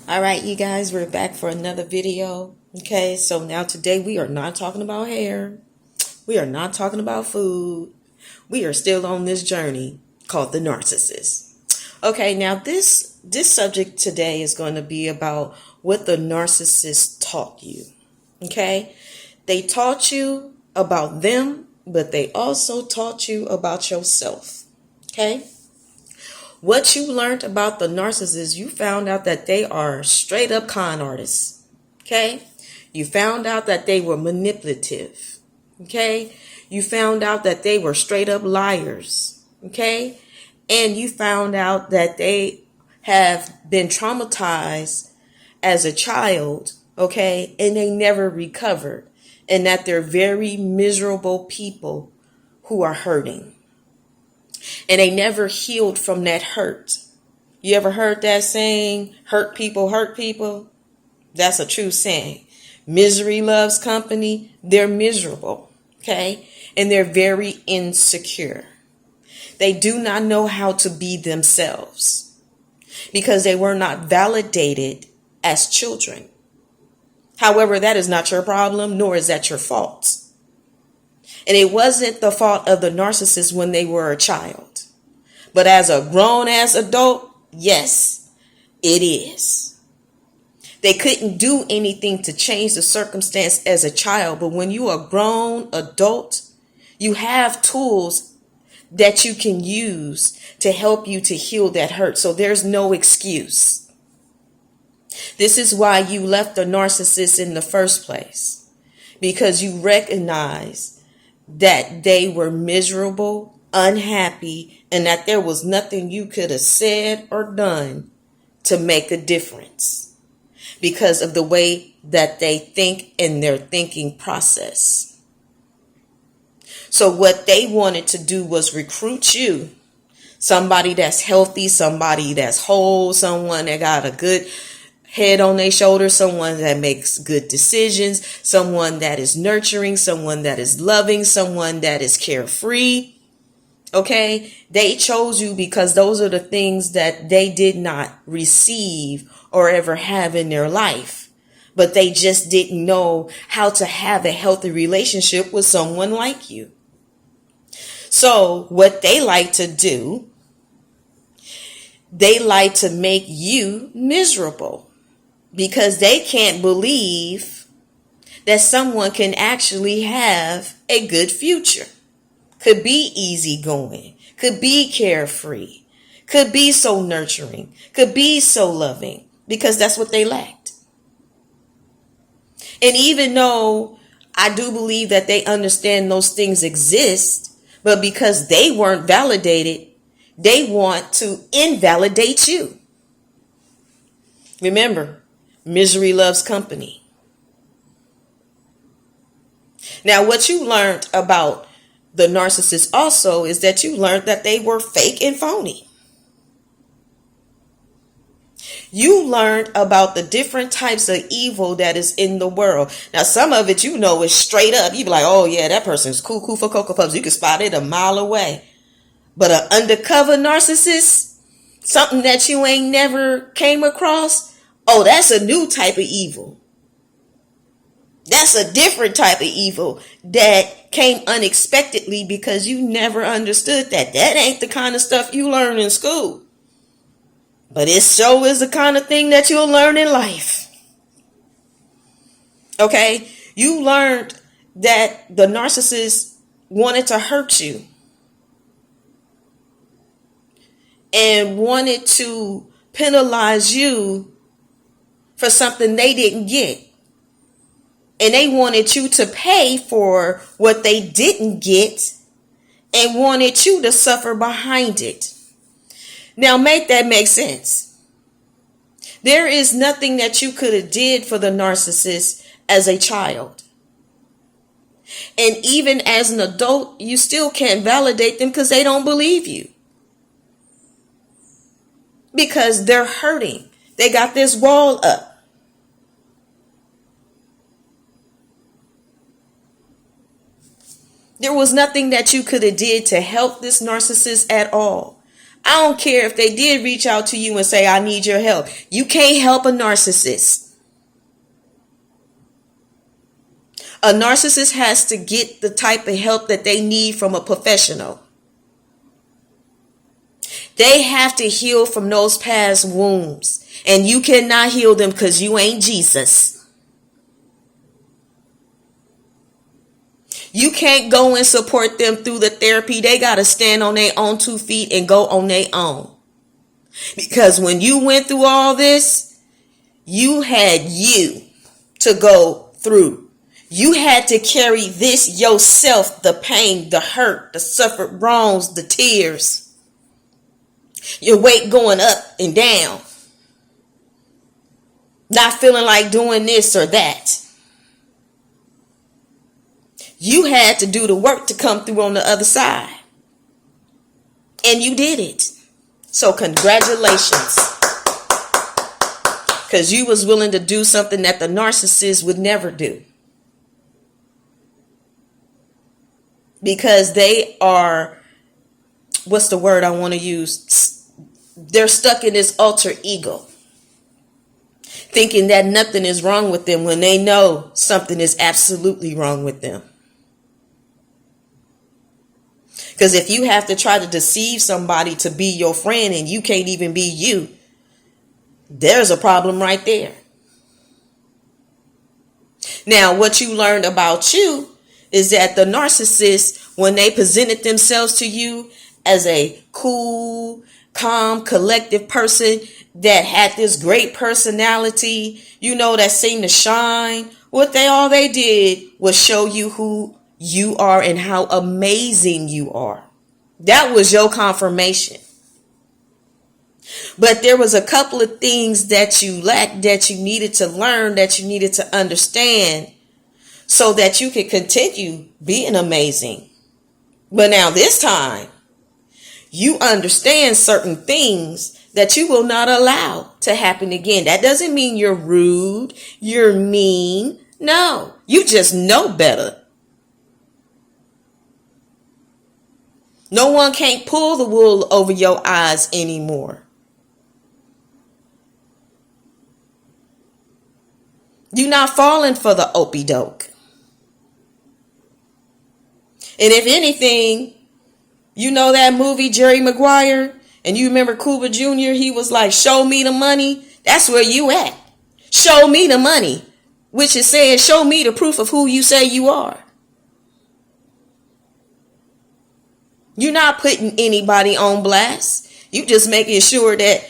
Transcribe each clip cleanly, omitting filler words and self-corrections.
All right, you guys, we're back for another video. Okay, so now today we are not talking about hair. We are not talking about food. We are still on this journey called the narcissist. Okay, now this subject today is going to be about what the narcissist taught you. Okay, they taught you about them, but they also taught you about yourself. Okay. What you learned about the narcissist, you found out that they are straight up con artists. Okay? You found out that they were manipulative. Okay? You found out that they were straight up liars. Okay? And you found out that they have been traumatized as a child. Okay? And they never recovered. And that they're very miserable people who are hurting. And they never healed from that hurt. You ever heard that saying, hurt people hurt people? That's a true saying. Misery loves company. They're miserable, okay? And they're very insecure. They do not know how to be themselves because they were not validated as children. However, that is not your problem, nor is that your fault. And it wasn't the fault of the narcissist when they were a child. But as a grown-ass adult, yes, it is. They couldn't do anything to change the circumstance as a child. But when you are a grown adult, you have tools that you can use to help you to heal that hurt. So there's no excuse. This is why you left the narcissist in the first place. Because you recognize that they were miserable, unhappy, and that there was nothing you could have said or done to make a difference because of the way that they think in their thinking process. So what they wanted to do was recruit you, somebody that's healthy, somebody that's whole, someone that got a good head on their shoulders, someone that makes good decisions, someone that is nurturing, someone that is loving, someone that is carefree. Okay? They chose you because those are the things that they did not receive or ever have in their life. But they just didn't know how to have a healthy relationship with someone like you. So what they like to do, they like to make you miserable. Because they can't believe that someone can actually have a good future. Could be easygoing. Could be carefree. Could be so nurturing. Could be so loving. Because that's what they lacked. And even though I do believe that they understand those things exist, but because they weren't validated, they want to invalidate you. Remember, misery loves company. Now, what you learned about the narcissist also is that you learned that they were fake and phony. You learned about the different types of evil that is in the world. Now, some of it, is straight up. You be like, oh, yeah, that person's cuckoo for Cocoa Puffs. You can spot it a mile away. But an undercover narcissist, something that you ain't never came across, oh, that's a new type of evil. That's a different type of evil that came unexpectedly because you never understood that. That ain't the kind of stuff you learn in school. But it sure is the kind of thing that you'll learn in life. Okay? You learned that the narcissist wanted to hurt you and wanted to penalize you for something they didn't get. And they wanted you to pay for what they didn't get and wanted you to suffer behind it. Now make that make sense. There is nothing that you could have did for the narcissist as a child. And even as an adult, you still can't validate them because they don't believe you. Because they're hurting. They got this wall up. There was nothing that you could have did to help this narcissist at all. I don't care if they did reach out to you and say, I need your help. You can't help a narcissist. A narcissist has to get the type of help that they need from a professional. They have to heal from those past wounds. And you cannot heal them because you ain't Jesus. You can't go and support them through the therapy. They got to stand on their own 2 feet and go on their own. Because when you went through all this, you had you to go through. You had to carry this yourself, the pain, the hurt, the suffered wrongs, the tears. Your weight going up and down. Not feeling like doing this or that. You had to do the work to come through on the other side. And you did it. So congratulations. Because you was willing to do something that the narcissist would never do. Because they are, what's the word I want to use? They're stuck in this alter ego. Thinking that nothing is wrong with them when they know something is absolutely wrong with them. Because if you have to try to deceive somebody to be your friend and you can't even be you, there's a problem right there. Now, what you learned about you is that the narcissist, when they presented themselves to you as a cool, calm, collective person that had this great personality, that seemed to shine, all they did was show you who you are and how amazing you are. That was your confirmation. But there was a couple of things that you lacked, that you needed to learn, that you needed to understand so that you could continue being amazing. But now this time, you understand certain things that you will not allow to happen again. That doesn't mean you're rude, you're mean. No, you just know better. No one can't pull the wool over your eyes anymore. You're not falling for the opie doke. And if anything, that movie Jerry Maguire, and you remember Cuba Jr., he was like, show me the money. That's where you at. Show me the money, which is saying, show me the proof of who you say you are. You're not putting anybody on blast. You just making sure that,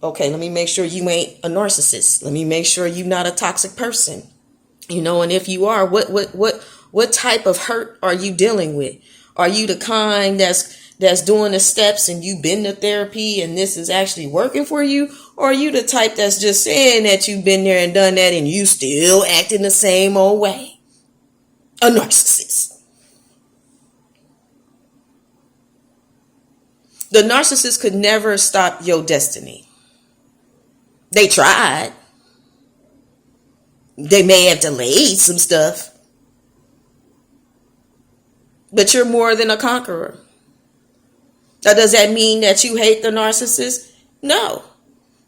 okay, let me make sure you ain't a narcissist. Let me make sure you're not a toxic person. And if you are, what type of hurt are you dealing with? Are you the kind that's doing the steps and you've been to therapy and this is actually working for you? Or are you the type that's just saying that you've been there and done that and you still acting the same old way? A narcissist. The narcissist could never stop your destiny. They tried. They may have delayed some stuff. But you're more than a conqueror. Now, does that mean that you hate the narcissist? No.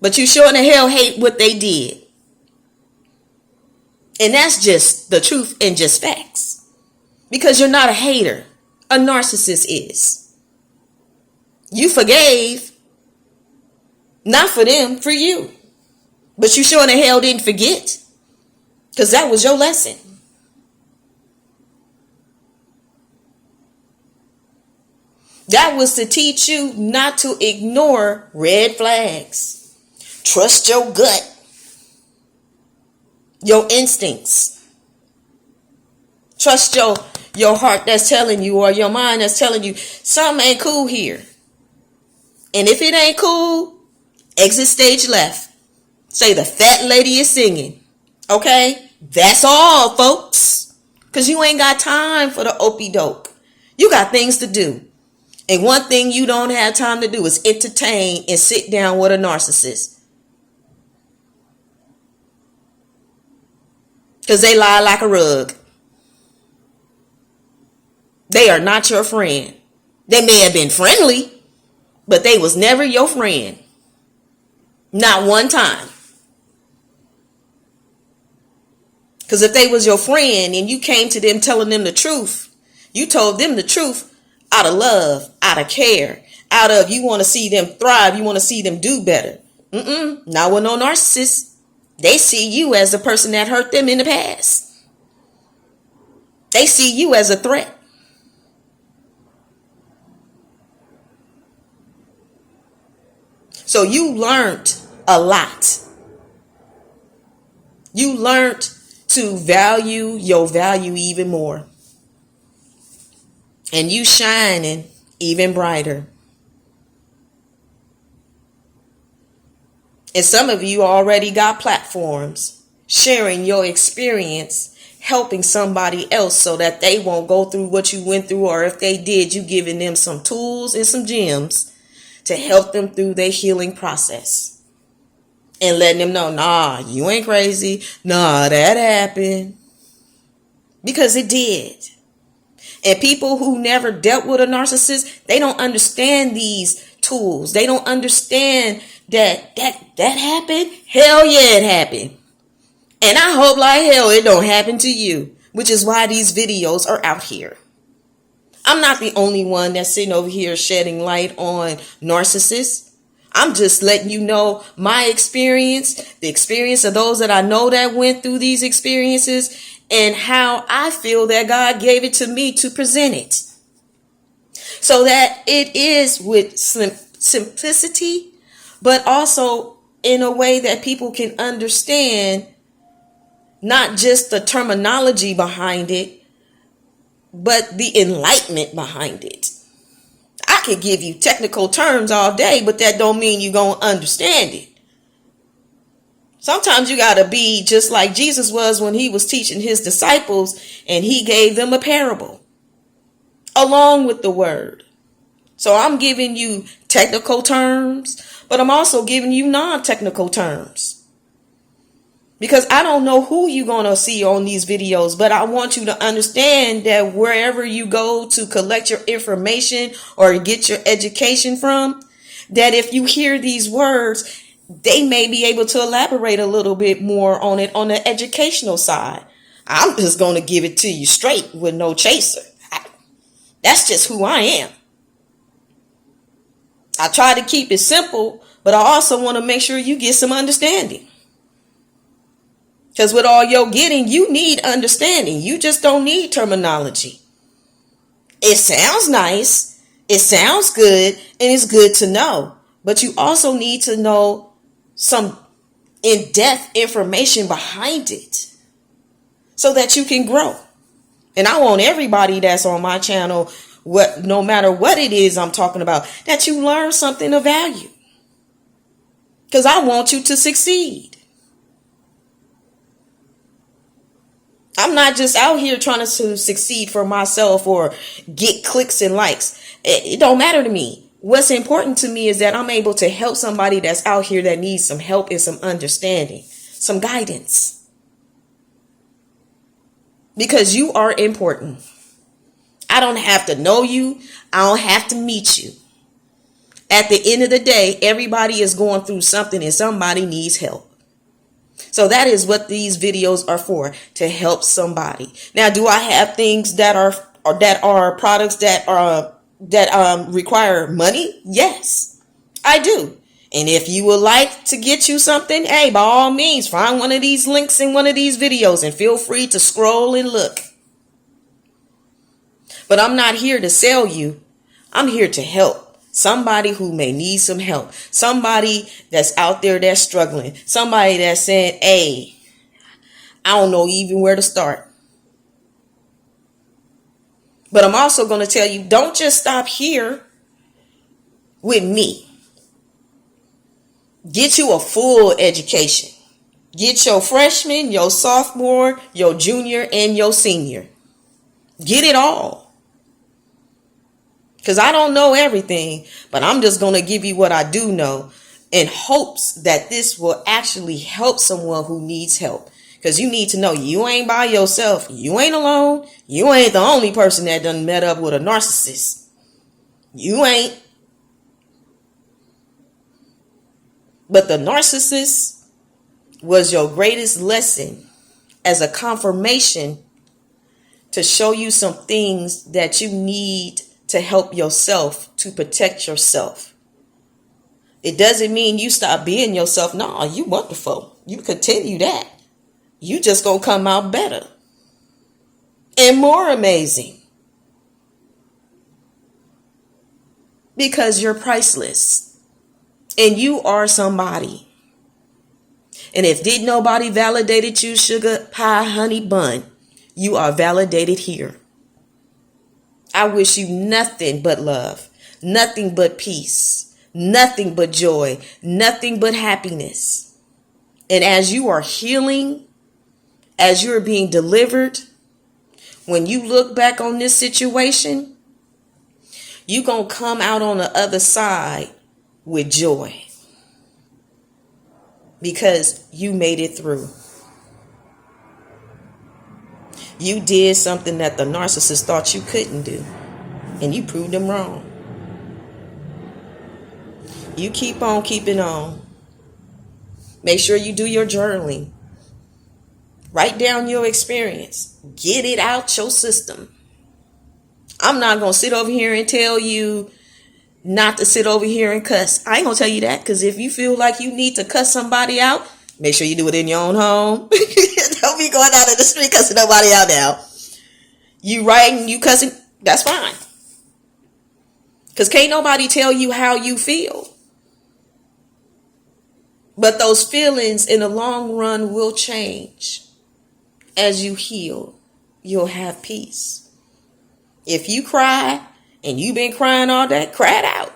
But you sure in the hell hate what they did. And that's just the truth and just facts. Because you're not a hater. A narcissist is. You forgave. Not for them, for you. But you sure in the hell didn't forget. Because that was your lesson. That was to teach you not to ignore red flags. Trust your gut. Your instincts. Trust your heart that's telling you, or your mind that's telling you something ain't cool here. And if it ain't cool, exit stage left. Say the fat lady is singing. Okay? That's all, folks. Because you ain't got time for the opie doke. You got things to do. And one thing you don't have time to do is entertain and sit down with a narcissist. Because they lie like a rug. They are not your friend. They may have been friendly. but they was never your friend. Not one time. Because if they was your friend and you came to them telling them the truth, you told them the truth out of love, out of care, out of you want to see them thrive, you want to see them do better. Not with no narcissist. They see you as the person that hurt them in the past. They see you as a threat. So you learned a lot. You learned to value your value even more. And you shining even brighter. And some of you already got platforms sharing your experience, helping somebody else so that they won't go through what you went through, or if they did, you giving them some tools and some gems to help them through their healing process. And letting them know, nah, you ain't crazy. Nah, that happened. Because it did. And people who never dealt with a narcissist, they don't understand these tools. They don't understand that happened. Hell yeah, it happened. And I hope like hell it don't happen to you, which is why these videos are out here. I'm not the only one that's sitting over here shedding light on narcissists. I'm just letting you know my experience, the experience of those that I know that went through these experiences, and how I feel that God gave it to me to present it. So that it is with simplicity, but also in a way that people can understand not just the terminology behind it, but the enlightenment behind it. I could give you technical terms all day, but that don't mean you're going to understand it. Sometimes you got to be just like Jesus was when he was teaching his disciples, and he gave them a parable along with the word. So I'm giving you technical terms, but I'm also giving you non-technical terms. Because I don't know who you're going to see on these videos, but I want you to understand that wherever you go to collect your information or get your education from, that if you hear these words, they may be able to elaborate a little bit more on it on the educational side. I'm just going to give it to you straight with no chaser. That's just who I am. I try to keep it simple, but I also want to make sure you get some understanding. Because with all your getting, you need understanding. You just don't need terminology. It sounds nice. It sounds good. And it's good to know. But you also need to know some in-depth information behind it so that you can grow. And I want everybody that's on my channel, no matter what it is I'm talking about, that you learn something of value. Because I want you to succeed. I'm not just out here trying to succeed for myself or get clicks and likes. It don't matter to me. What's important to me is that I'm able to help somebody that's out here that needs some help and some understanding, some guidance. Because you are important. I don't have to know you. I don't have to meet you. At the end of the day, everybody is going through something and somebody needs help. So that is what these videos are for, to help somebody. Now, do I have things that are products that require money? Yes, I do. And if you would like to get you something, hey, by all means, find one of these links in one of these videos and feel free to scroll and look. But I'm not here to sell you. I'm here to help. Somebody who may need some help. Somebody that's out there that's struggling. Somebody that's saying, hey, I don't know even where to start. But I'm also going to tell you, don't just stop here with me. Get you a full education. Get your freshman, your sophomore, your junior, and your senior. Get it all. Because I don't know everything, but I'm just going to give you what I do know in hopes that this will actually help someone who needs help. Because you need to know you ain't by yourself. You ain't alone. You ain't the only person that done met up with a narcissist. You ain't. But the narcissist was your greatest lesson as a confirmation to show you some things that you need to help yourself, to protect yourself. It doesn't mean you stop being yourself. No, you wonderful. You continue that. You just gonna come out better and more amazing. Because you're priceless. And you are somebody. And if did nobody validated you, sugar pie honey bun, you are validated here. I wish you nothing but love, nothing but peace, nothing but joy, nothing but happiness. And as you are healing, as you're being delivered, when you look back on this situation, you're going to come out on the other side with joy. Because you made it through. You did something that the narcissist thought you couldn't do. And you proved them wrong. You keep on keeping on. Make sure you do your journaling. Write down your experience. Get it out your system. I'm not going to sit over here and tell you not to sit over here and cuss. I ain't going to tell you that, because if you feel like you need to cuss somebody out, make sure you do it in your own home. Don't be going out in the street cussing nobody out now. You writing, you cussing, that's fine. Because can't nobody tell you how you feel. But those feelings in the long run will change. As you heal, you'll have peace. If you cry and you've been crying all day, cry it out.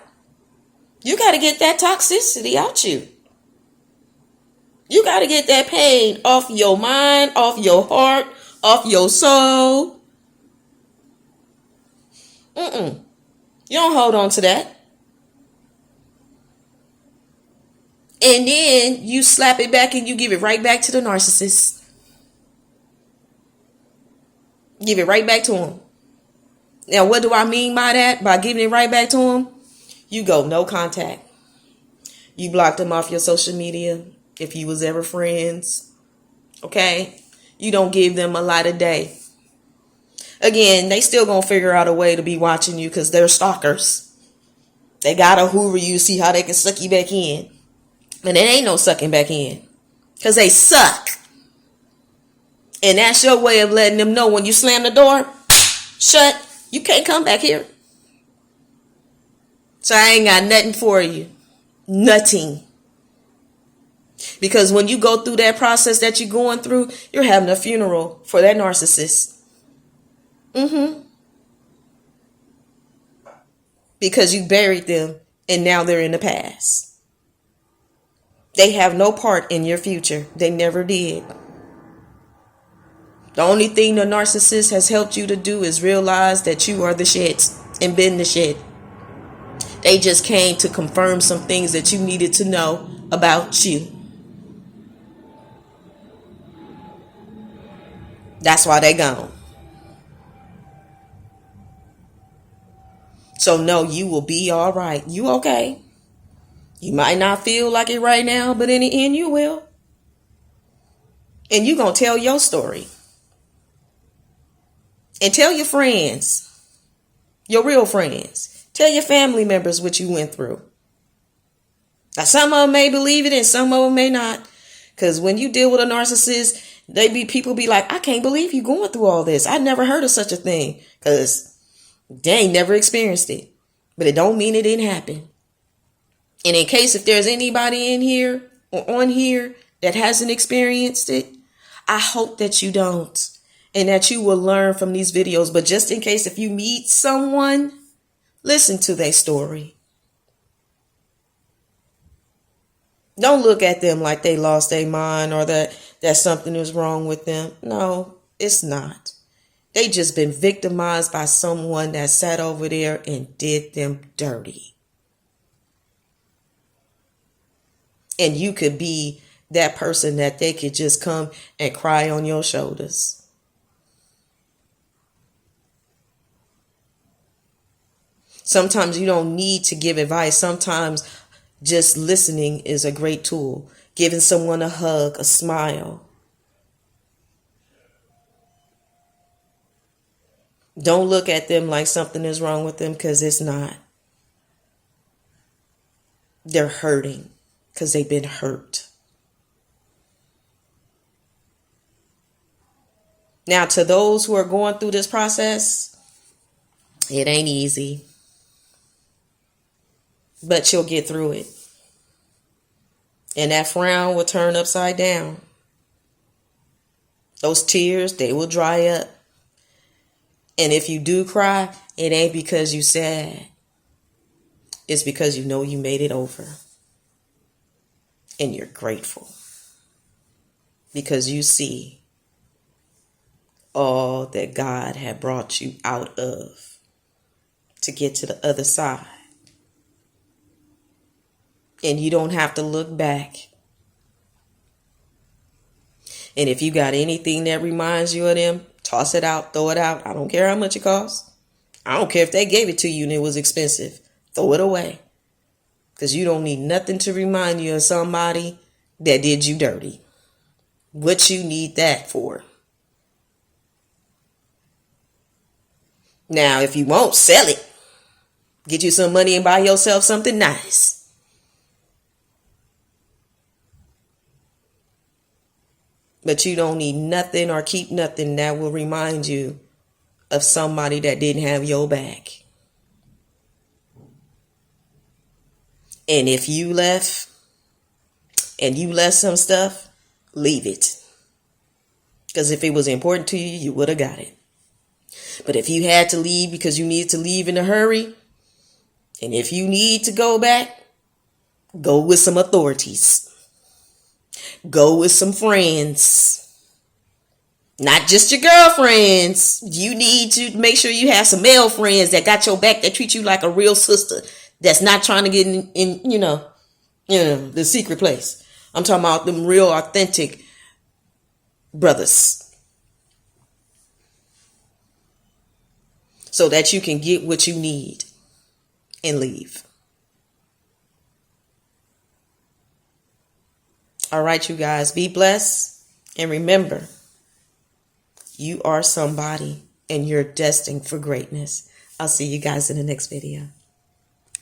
You got to get that toxicity out you. You got to get that pain off your mind, off your heart, off your soul. You don't hold on to that. And then you slap it back and you give it right back to the narcissist. Give it right back to him. Now, what do I mean by that? By giving it right back to him? You go no contact. You blocked them off your social media if you was ever friends. Okay? You don't give them a light of day. Again, they still gonna figure out a way to be watching you because they're stalkers. They gotta hoover you, see how they can suck you back in. But it ain't no sucking back in. Because they suck. And that's your way of letting them know when you slam the door, shut, you can't come back here. So I ain't got nothing for you. Nothing. Because when you go through that process that you're going through, you're having a funeral for that narcissist. Because you buried them and now they're in the past. They have no part in your future. They never did. The only thing the narcissist has helped you to do is realize that you are the shit and been the shit. They just came to confirm some things that you needed to know about you. That's why they gone. So no, you will be all right. You okay? You might not feel like it right now, but in the end you will. And you gonna tell your story. And tell your friends, your real friends. Tell your family members what you went through. Now, some of them may believe it and some of them may not. Because when you deal with a narcissist, people be like, I can't believe you going through all this. I never heard of such a thing. Because they ain't never experienced it. But it don't mean it didn't happen. And in case if there's anybody in here or on here that hasn't experienced it, I hope that you don't. And that you will learn from these videos. But just in case if you meet someone, listen to their story. Don't look at them like they lost their mind or that something is wrong with them. No, it's not. They just been victimized by someone that sat over there and did them dirty. And you could be that person that they could just come and cry on your shoulders. Sometimes you don't need to give advice. Sometimes Just listening is a great tool. Giving someone a hug, a smile. Don't look at them like something is wrong with them, because it's not. They're hurting because they've been hurt. Now, to those who are going through this process, it ain't easy, but you'll get through it. And that frown will turn upside down. Those tears, they will dry up. And if you do cry, it ain't because you sad. It's because you know you made it over. And you're grateful. Because you see all that God had brought you out of to get to the other side. And you don't have to look back. And if you got anything that reminds you of them, toss it out, throw it out. I don't care how much it costs. I don't care if they gave it to you and it was expensive. Throw it away. Because you don't need nothing to remind you of somebody that did you dirty. What you need that for? Now, if you won't, sell it. Get you some money and buy yourself something nice. But you don't need nothing or keep nothing that will remind you of somebody that didn't have your back. And if you left and you left some stuff, leave it. Because if it was important to you, you would have got it. But if you had to leave because you needed to leave in a hurry, and if you need to go back, go with some authorities. Go with some friends. Not just your girlfriends. You need to make sure you have some male friends that got your back, that treat you like a real sister, that's not trying to get in the secret place. I'm talking about them real authentic brothers. So that you can get what you need and leave. All right, you guys, be blessed. And remember, you are somebody and you're destined for greatness. I'll see you guys in the next video.